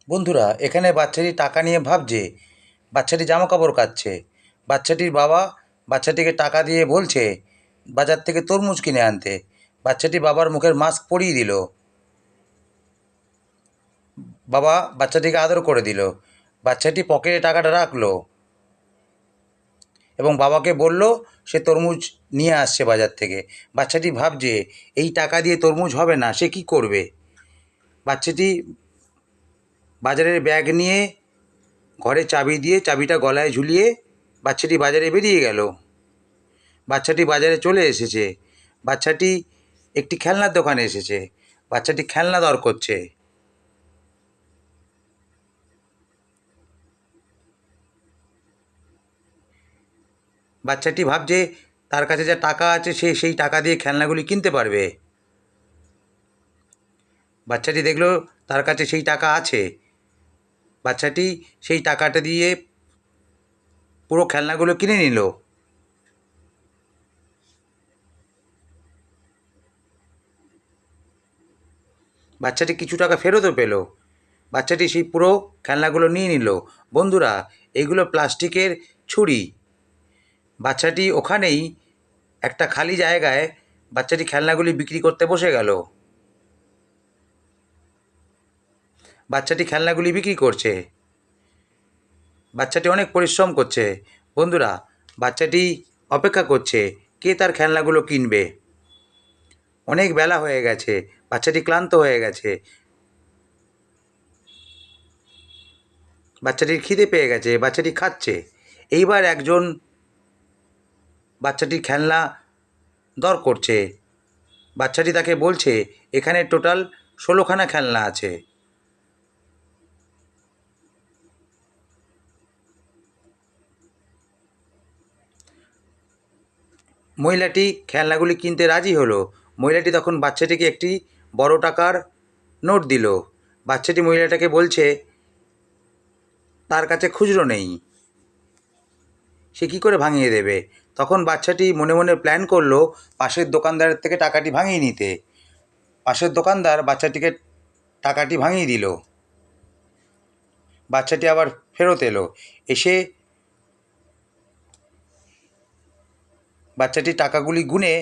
বন্ধুরা, এখানে বাচ্চাটি টাকা নিয়ে ভাবছে। বাচ্চাটি জামা কাপড় কাচ্ছে। বাচ্চাটির বাবা বাচ্চাটিকে টাকা দিয়ে বলছে বাজার থেকে তরমুজ কিনে আনতে। বাচ্চাটি বাবার মুখের মাস্ক পরিয়ে দিল। বাবা বাচ্চাটিকে আদর করে দিল। বাচ্চাটি পকেটে টাকাটা রাখলো এবং বাবাকে বলল সে তরমুজ নিয়ে আসছে বাজার থেকে। বাচ্চাটি ভাবছে এই টাকা দিয়ে তরমুজ হবে না, সে কী করবে। বাচ্চাটি বাজারের ব্যাগ নিয়ে ঘরে চাবি দিয়ে চাবিটা গলায় ঝুলিয়ে বাচ্চাটি বাজারে বেরিয়ে গেল। বাচ্চাটি বাজারে চলে এসেছে। বাচ্চাটি একটি খেলনার দোকানে এসেছে। বাচ্চাটি খেলনা দর করছে। বাচ্চাটি ভাবছে তার কাছে যা টাকা আছে সে সেই টাকা দিয়ে খেলনাগুলি কিনতে পারবে। বাচ্চাটি দেখলো তার কাছে সেই টাকা আছে। বাচ্চাটি সেই টাকাটা দিয়ে পুরো খেলনাগুলো কিনে নিল। বাচ্চাটি কিছু টাকা ফেরতও পেল। বাচ্চাটি সেই পুরো খেলনাগুলো নিয়ে নিল। বন্ধুরা, এগুলো প্লাস্টিকের ছুরি। বাচ্চাটি ওখানেই একটা খালি জায়গায় বাচ্চাটি খেলনাগুলি বিক্রি করতে বসে গেল। বাচ্চাটি খেলনাগুলি বিক্রি করছে। বাচ্চাটি অনেক পরিশ্রম করছে। বন্ধুরা, বাচ্চাটি অপেক্ষা করছে কে তার খেলনাগুলো কিনবে। অনেক বেলা হয়ে গেছে। বাচ্চাটি ক্লান্ত হয়ে গেছে। বাচ্চাটির খিদে পেয়ে গেছে। বাচ্চাটি খাচ্ছে। এইবার একজন বাচ্চাটির খেলনা দর করছে। বাচ্চাটি তাকে বলছে এখানে টোটাল 16খানা খেলনা আছে। মহিলাটি খেলনাগুলি কিনতে রাজি হলো। মহিলাটি তখন বাচ্চাটিকে একটি বড় টাকার নোট দিল। বাচ্চাটি মহিলাটাকে বলছে তার কাছে খুচরো নেই, সে কী করে ভাঙিয়ে দেবে। তখন বাচ্চাটি মনে মনে প্ল্যান করলো পাশের দোকানদারের থেকে টাকাটি ভাঙিয়ে নিতে। পাশের দোকানদার বাচ্চাটিকে টাকাটি ভাঙিয়ে দিল। বাচ্চাটি আবার ফেরত এলো। এসে বাচ্চাটি টাকাগুলি গুনে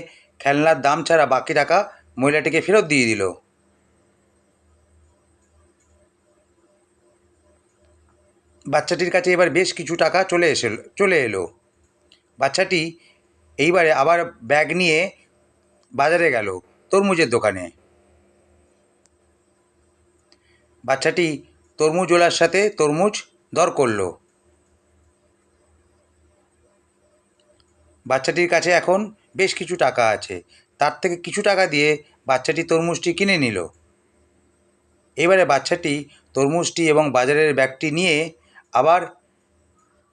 খেলনার দাম ছাড়া বাকি টাকা মহিলাটিকে ফেরত দিয়ে দিল। বাচ্চাটির কাছে এবার বেশ কিছু টাকা চলে এলো। বাচ্চাটি এইবারে আবার ব্যাগ নিয়ে বাজারে গেল তরমুজের দোকানে। বাচ্চাটি তরমুজওয়ালার সাথে তরমুজ দর করলো। বাচ্চাটির কাছে এখন বেশ কিছু টাকা আছে। তার থেকে কিছু টাকা দিয়ে বাচ্চাটি তরমুজটি কিনে নিল। এবারে বাচ্চাটি তরমুজটি এবং বাজারের ব্যাগটি নিয়ে আবার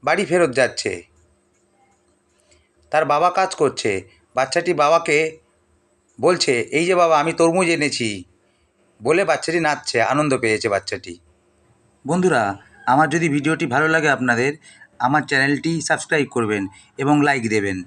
বাড়ি ফেরত যাচ্ছে। তার বাবা কাজ করছে। বাচ্চাটি বাবাকে বলছে এই যে বাবা, আমি তরমুজ এনেছি বলে বাচ্চাটি নাচছে। আনন্দ পেয়েছে বাচ্চাটি। বন্ধুরা, আমার যদি ভিডিওটি ভালো লাগে আপনাদের, আমার চ্যানেলটি সাবস্ক্রাইব করবেন এবং লাইক দেবেন।